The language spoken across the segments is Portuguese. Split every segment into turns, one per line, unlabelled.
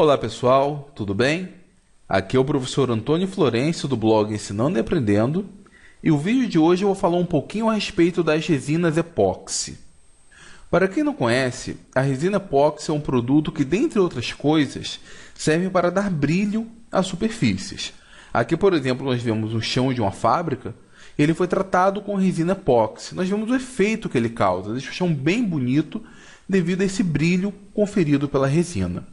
Olá pessoal, tudo bem? Aqui é o professor Antônio Florencio do blog Ensinando e Aprendendo, e o vídeo de hoje eu vou falar um pouquinho a respeito das resinas epóxi. Para quem não conhece, a resina epóxi é um produto que, dentre outras coisas, serve para dar brilho às superfícies. Aqui, por exemplo, nós vemos o chão de uma fábrica, ele foi tratado com resina epóxi. Nós vemos o efeito que ele causa, deixa o chão bem bonito devido a esse brilho conferido pela resina.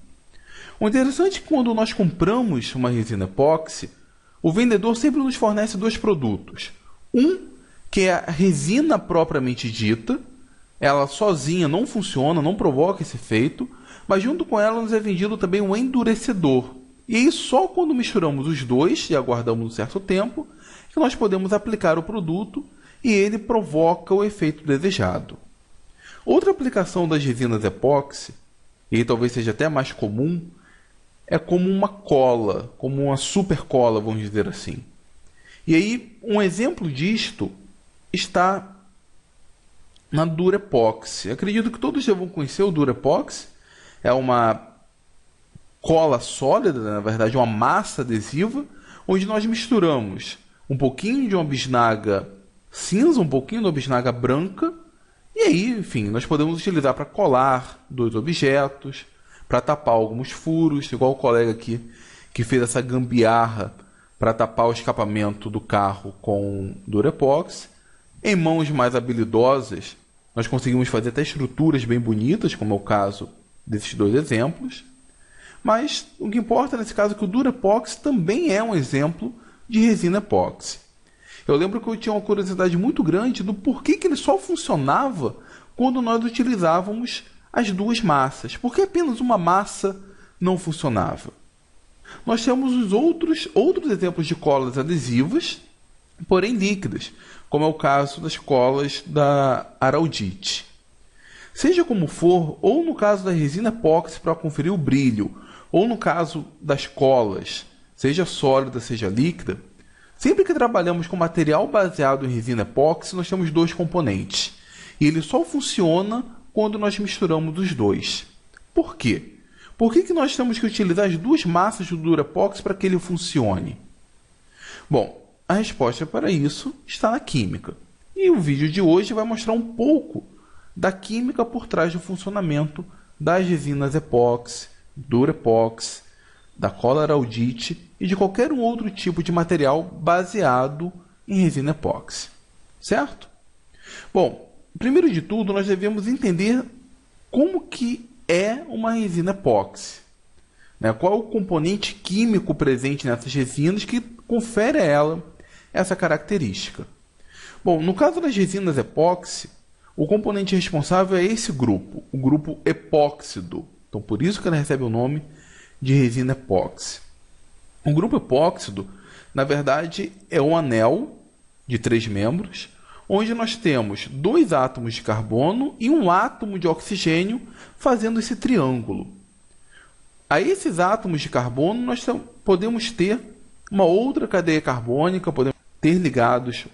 O interessante é que quando nós compramos uma resina epóxi, o vendedor sempre nos fornece dois produtos. Um, que é a resina propriamente dita, ela sozinha não funciona, não provoca esse efeito, mas junto com ela nos é vendido também um endurecedor. E aí só quando misturamos os dois e aguardamos um certo tempo, que nós podemos aplicar o produto e ele provoca o efeito desejado. Outra aplicação das resinas epóxi, e talvez seja até mais comum, é como uma cola, como uma super cola, vamos dizer assim. E aí, um exemplo disto está na Durepoxi. Acredito que todos já vão conhecer o Durepoxi. É uma cola sólida, na verdade, uma massa adesiva, onde nós misturamos um pouquinho de uma bisnaga cinza, um pouquinho de uma bisnaga branca, e aí, enfim, nós podemos utilizar para colar dois objetos, para tapar alguns furos, igual o colega aqui que fez essa gambiarra para tapar o escapamento do carro com Durepox. Em mãos mais habilidosas, nós conseguimos fazer até estruturas bem bonitas, como é o caso desses dois exemplos. Mas o que importa nesse caso é que o Durepox também é um exemplo de resina epóxi. Eu lembro que eu tinha uma curiosidade muito grande do porquê que ele só funcionava quando nós utilizávamos as duas massas. Por que apenas uma massa não funcionava? Nós temos os outros exemplos de colas adesivas, porém líquidas, como é o caso das colas da Araldite. Seja como for, ou no caso da resina epóxi para conferir o brilho, ou no caso das colas, seja sólida, seja líquida, sempre que trabalhamos com material baseado em resina epóxi, nós temos dois componentes. E ele só funciona quando nós misturamos os dois. Por quê? Por que nós temos que utilizar as duas massas do Durepox para que ele funcione? Bom, a resposta para isso está na química. E o vídeo de hoje vai mostrar um pouco da química por trás do funcionamento das resinas epóxi, Durepox, da cola Araldite e de qualquer outro tipo de material baseado em resina epóxi. Certo? Bom, primeiro de tudo, nós devemos entender como que é uma resina epóxi. Qual é o componente químico presente nessas resinas que confere a ela essa característica. Bom, no caso das resinas epóxi, o componente responsável é esse grupo, o grupo epóxido. Então, por isso que ela recebe o nome de resina epóxi. O grupo epóxido, na verdade, é um anel de 3 membros, onde nós temos 2 átomos de carbono e um átomo de oxigênio fazendo esse triângulo. A esses átomos de carbono nós podemos ter uma outra cadeia carbônica, podemos ter ligados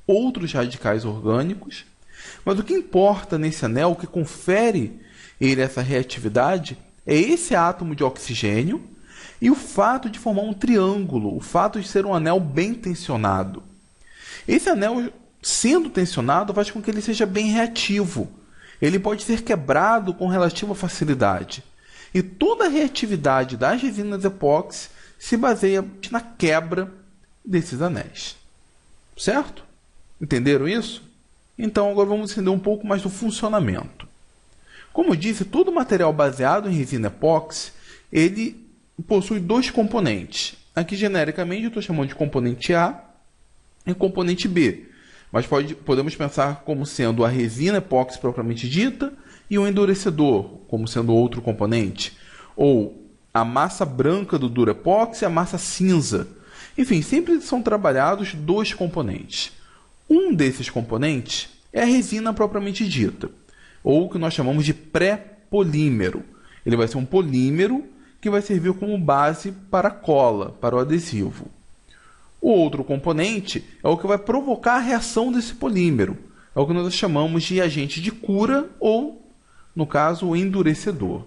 outros radicais orgânicos, mas o que importa nesse anel, o que confere ele essa reatividade, é esse átomo de oxigênio e o fato de formar um triângulo, o fato de ser um anel bem tensionado. Esse anel, sendo tensionado, faz com que ele seja bem reativo. Ele pode ser quebrado com relativa facilidade. E toda a reatividade das resinas epóxi se baseia na quebra desses anéis. Certo? Entenderam isso? Então agora vamos entender um pouco mais do funcionamento. Como eu disse, todo material baseado em resina epóxi, ele possui 2 componentes. Aqui, genericamente, eu estou chamando de componente A e componente B. Mas podemos pensar como sendo a resina epóxi propriamente dita e o endurecedor, como sendo outro componente. Ou a massa branca do Durepox e a massa cinza. Enfim, sempre são trabalhados 2 componentes. Um desses componentes é a resina propriamente dita, ou o que nós chamamos de pré-polímero. Ele vai ser um polímero que vai servir como base para a cola, para o adesivo. O outro componente é o que vai provocar a reação desse polímero. É o que nós chamamos de agente de cura ou, no caso, o endurecedor.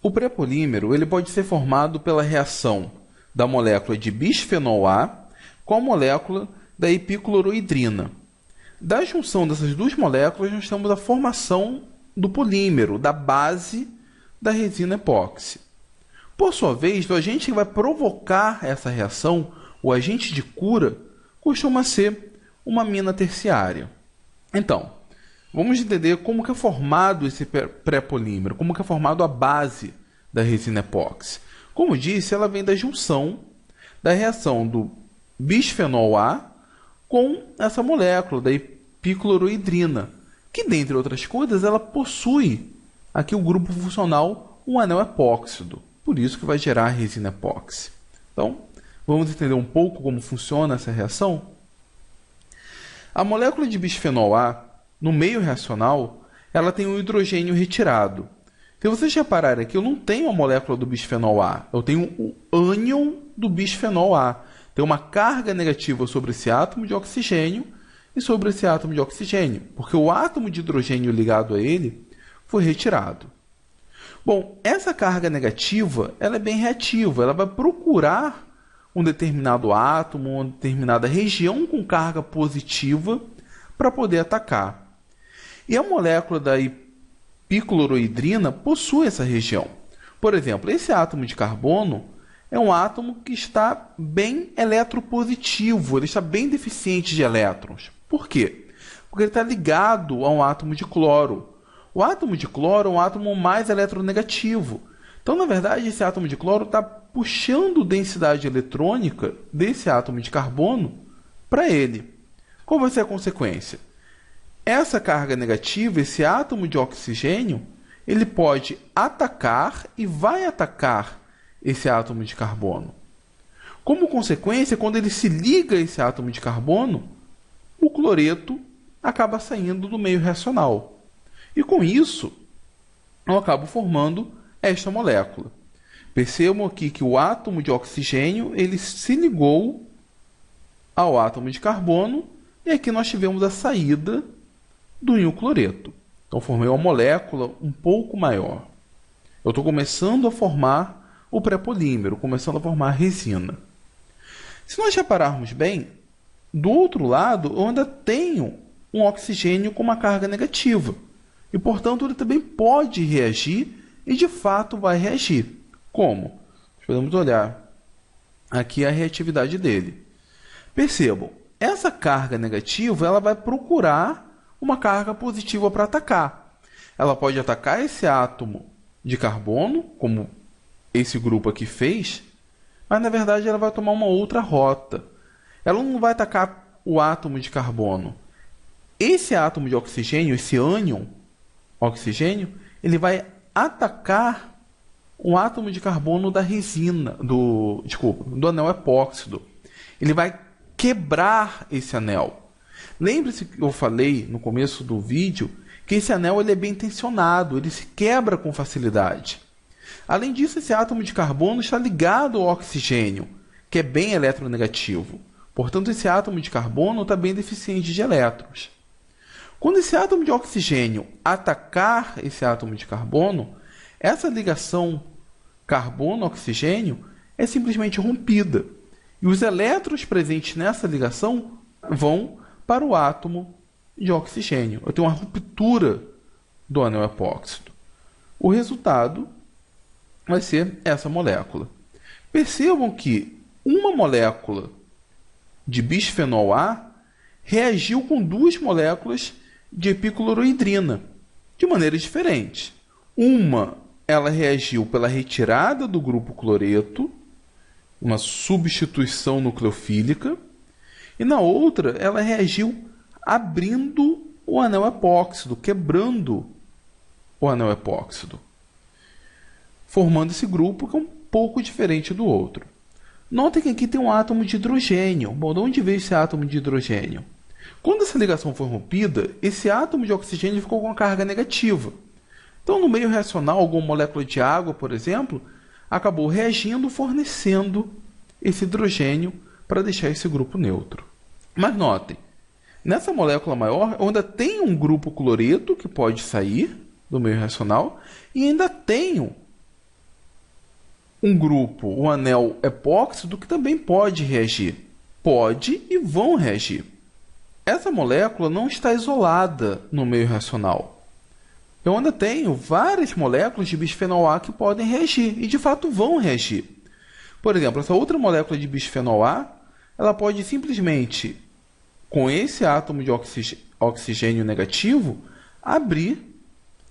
O pré-polímero ele pode ser formado pela reação da molécula de bisfenol A com a molécula da epiclorohidrina. Da junção dessas duas moléculas, nós temos a formação do polímero, da base da resina epóxi. Por sua vez, o agente que vai provocar essa reação, o agente de cura, costuma ser uma amina terciária. Então, vamos entender como que é formado esse pré-polímero, como que é formado a base da resina epóxi. Como disse, ela vem da junção da reação do bisfenol A com essa molécula da epiclorohidrina, que, dentre outras coisas, ela possui aqui o grupo funcional, um anel epóxido. Por isso que vai gerar a resina epóxi. Então, vamos entender um pouco como funciona essa reação? A molécula de bisfenol A, no meio reacional, ela tem um hidrogênio retirado. Se vocês repararem aqui, eu não tenho a molécula do bisfenol A, eu tenho o ânion do bisfenol A. Tem uma carga negativa sobre esse átomo de oxigênio e sobre esse átomo de oxigênio, porque o átomo de hidrogênio ligado a ele foi retirado. Bom, essa carga negativa ela é bem reativa, ela vai procurar um determinado átomo, uma determinada região com carga positiva para poder atacar. E a molécula da epiclorohidrina possui essa região. Por exemplo, esse átomo de carbono é um átomo que está bem eletropositivo, ele está bem deficiente de elétrons. Por quê? Porque ele está ligado a um átomo de cloro. O átomo de cloro é um átomo mais eletronegativo. Então, na verdade, esse átomo de cloro está puxando densidade eletrônica desse átomo de carbono para ele. Qual vai ser a consequência? Essa carga negativa, esse átomo de oxigênio, ele pode atacar e vai atacar esse átomo de carbono. Como consequência, quando ele se liga a esse átomo de carbono, o cloreto acaba saindo do meio reacional. E com isso, eu acabo formando esta molécula. Percebam aqui que o átomo de oxigênio ele se ligou ao átomo de carbono e aqui nós tivemos a saída do íon cloreto. Então, formei uma molécula um pouco maior. Eu estou começando a formar o pré-polímero, começando a formar a resina. Se nós repararmos bem, do outro lado, eu ainda tenho um oxigênio com uma carga negativa. E, portanto, ele também pode reagir e, de fato, vai reagir. Como? Podemos olhar aqui a reatividade dele. Percebam, essa carga negativa ela vai procurar uma carga positiva para atacar. Ela pode atacar esse átomo de carbono, como esse grupo aqui fez, mas, na verdade, ela vai tomar uma outra rota. Ela não vai atacar o átomo de carbono. Esse átomo de oxigênio, esse ânion oxigênio, ele vai atacar um átomo de carbono da resina, do anel epóxido. Ele vai quebrar esse anel. Lembre-se que eu falei no começo do vídeo que esse anel ele é bem tensionado, ele se quebra com facilidade. Além disso, esse átomo de carbono está ligado ao oxigênio, que é bem eletronegativo. Portanto, esse átomo de carbono está bem deficiente de elétrons. Quando esse átomo de oxigênio atacar esse átomo de carbono, essa ligação carbono-oxigênio é simplesmente rompida. E os elétrons presentes nessa ligação vão para o átomo de oxigênio. Eu tenho uma ruptura do anel epóxido. O resultado vai ser essa molécula. Percebam que uma molécula de bisfenol A reagiu com duas moléculas de epiclorohidrina de maneiras diferentes. Uma, ela reagiu pela retirada do grupo cloreto, uma substituição nucleofílica, e na outra, ela reagiu abrindo o anel epóxido, quebrando o anel epóxido, formando esse grupo que é um pouco diferente do outro. Notem que aqui tem um átomo de hidrogênio. Bom, de onde veio esse átomo de hidrogênio? Quando essa ligação foi rompida, esse átomo de oxigênio ficou com uma carga negativa. Então, no meio reacional, alguma molécula de água, por exemplo, acabou reagindo, fornecendo esse hidrogênio para deixar esse grupo neutro. Mas notem, nessa molécula maior, eu ainda tenho um grupo cloreto que pode sair do meio reacional e ainda tenho um grupo, o anel epóxido, que também pode reagir. Pode e vão reagir. Essa molécula não está isolada no meio reacional. Eu ainda tenho várias moléculas de bisfenol A que podem reagir e, de fato, vão reagir. Por exemplo, essa outra molécula de bisfenol A, ela pode simplesmente, com esse átomo de oxigênio negativo, abrir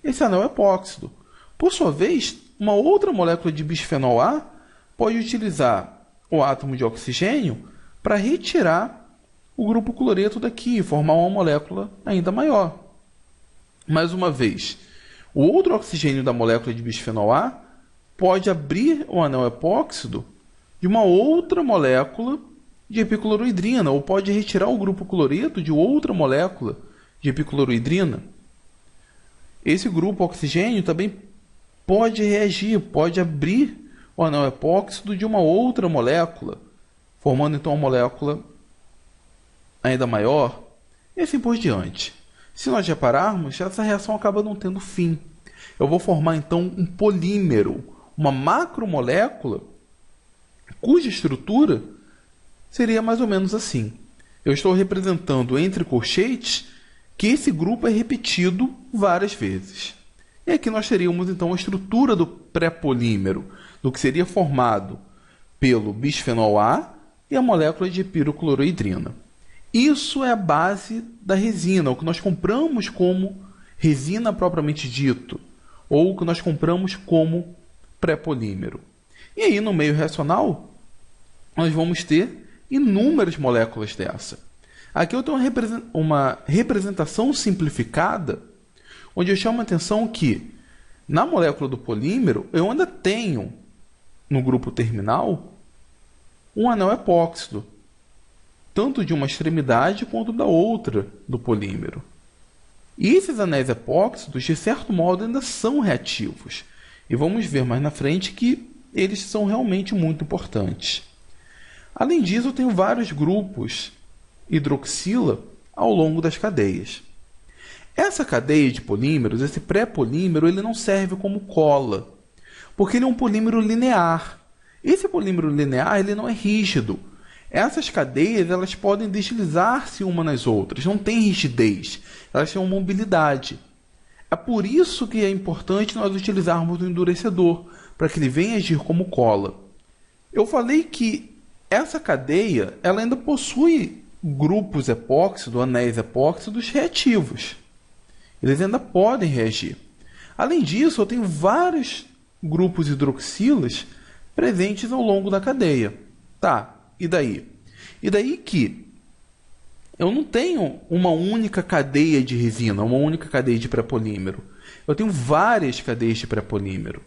esse anel epóxido. Por sua vez, uma outra molécula de bisfenol A pode utilizar o átomo de oxigênio para retirar o grupo cloreto daqui e formar uma molécula ainda maior. Mais uma vez, o outro oxigênio da molécula de bisfenol A pode abrir o anel epóxido de uma outra molécula de epiclorohidrina, ou pode retirar o grupo cloreto de outra molécula de epiclorohidrina. Esse grupo oxigênio também pode reagir, pode abrir o anel epóxido de uma outra molécula, formando então uma molécula ainda maior, e assim por diante. Se nós repararmos, essa reação acaba não tendo fim. Eu vou formar então um polímero, uma macromolécula, cuja estrutura seria mais ou menos assim. Eu estou representando entre colchetes que esse grupo é repetido várias vezes. E aqui nós teríamos então a estrutura do pré-polímero, do que seria formado pelo bisfenol A e a molécula de piroclorohidrina. Isso é a base da resina, o que nós compramos como resina propriamente dito, ou o que nós compramos como pré-polímero. E aí, no meio reacional, nós vamos ter inúmeras moléculas dessa. Aqui eu tenho uma representação simplificada, onde eu chamo a atenção que, na molécula do polímero, eu ainda tenho, no grupo terminal, um anel epóxido, tanto de uma extremidade quanto da outra do polímero. E esses anéis epóxidos, de certo modo, ainda são reativos. E vamos ver mais na frente que eles são realmente muito importantes. Além disso, eu tenho vários grupos hidroxila ao longo das cadeias. Essa cadeia de polímeros, esse pré-polímero, ele não serve como cola, porque ele é um polímero linear. Esse polímero linear ele não é rígido. Essas cadeias elas podem deslizar-se uma nas outras, não tem rigidez, elas têm uma mobilidade. É por isso que é importante nós utilizarmos o endurecedor, para que ele venha agir como cola. Eu falei que essa cadeia ela ainda possui grupos epóxido, anéis epóxidos reativos. Eles ainda podem reagir. Além disso, eu tenho vários grupos hidroxilas presentes ao longo da cadeia. Tá. E daí? E daí que eu não tenho uma única cadeia de resina, uma única cadeia de pré-polímero. Eu tenho várias cadeias de pré-polímero.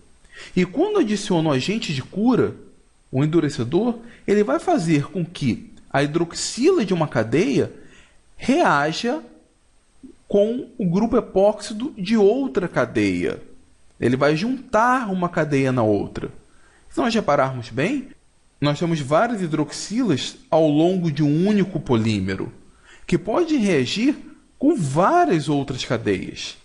E quando adiciono agente de cura, o endurecedor, ele vai fazer com que a hidroxila de uma cadeia reaja com o grupo epóxido de outra cadeia. Ele vai juntar uma cadeia na outra. Se nós repararmos bem, nós temos várias hidroxilas ao longo de um único polímero, que pode reagir com várias outras cadeias,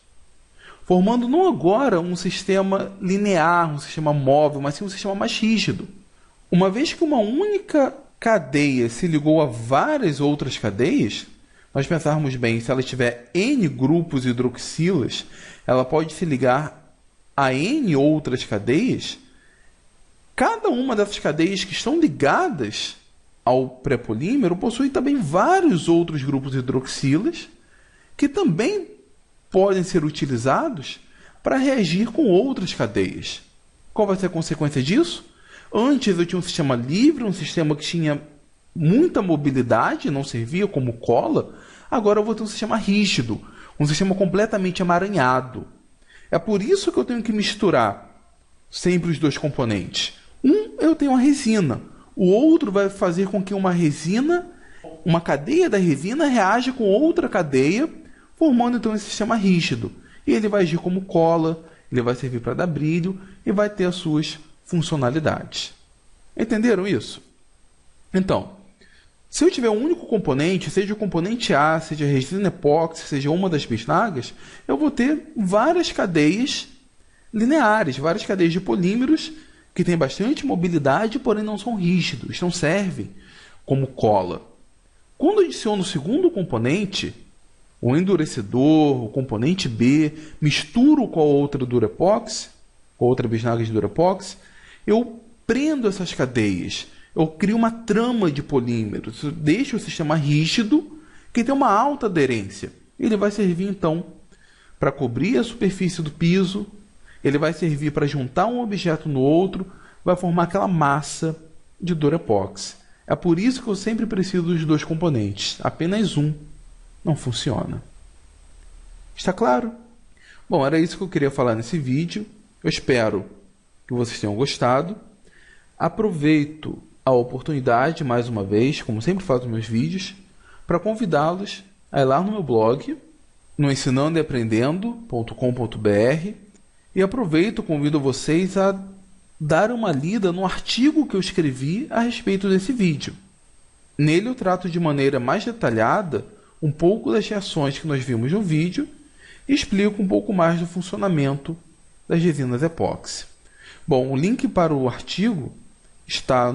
formando não agora um sistema linear, um sistema móvel, mas sim um sistema mais rígido. Uma vez que uma única cadeia se ligou a várias outras cadeias, nós pensarmos bem, se ela tiver N grupos hidroxilas, ela pode se ligar a N outras cadeias. Cada uma dessas cadeias que estão ligadas ao pré-polímero possui também vários outros grupos hidroxilas que também podem ser utilizados para reagir com outras cadeias. Qual vai ser a consequência disso? Antes eu tinha um sistema livre, um sistema que tinha muita mobilidade, não servia como cola. Agora eu vou ter um sistema rígido, um sistema completamente emaranhado. É por isso que eu tenho que misturar sempre os dois componentes. Eu tenho a resina. O outro vai fazer com que uma cadeia da resina reaja com outra cadeia, formando então esse sistema rígido. E ele vai agir como cola, ele vai servir para dar brilho e vai ter as suas funcionalidades. Entenderam isso? Então, se eu tiver um único componente, seja o componente A, seja a resina epóxi, seja uma das bisnagas, eu vou ter várias cadeias lineares, várias cadeias de polímeros que têm bastante mobilidade, porém não são rígidos, não servem como cola. Quando adiciono o segundo componente, o endurecedor, o componente B, misturo com a outra Durepox, com a outra bisnaga de Durepox, eu prendo essas cadeias, eu crio uma trama de polímeros, eu deixo o sistema rígido, que tem uma alta aderência. Ele vai servir então para cobrir a superfície do piso, ele vai servir para juntar um objeto no outro, vai formar aquela massa de Durepox. É por isso que eu sempre preciso dos dois componentes. Apenas um não funciona. Está claro? Bom, era isso que eu queria falar nesse vídeo. Eu espero que vocês tenham gostado. Aproveito a oportunidade, mais uma vez, como sempre faço nos meus vídeos, para convidá-los a ir lá no meu blog, no ensinandoeaprendendo.com.br, e aproveito e convido vocês a dar uma lida no artigo que eu escrevi a respeito desse vídeo. Nele eu trato de maneira mais detalhada um pouco das reações que nós vimos no vídeo e explico um pouco mais do funcionamento das resinas epóxi. Bom, o link para o artigo está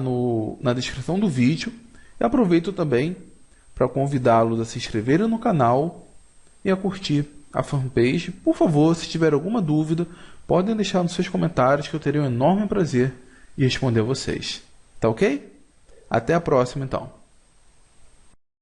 na descrição do vídeo e aproveito também para convidá-los a se inscreverem no canal e a curtir a fanpage. Por favor, se tiver alguma dúvida, podem deixar nos seus comentários que eu terei um enorme prazer em responder a vocês. Tá ok? Até a próxima, então.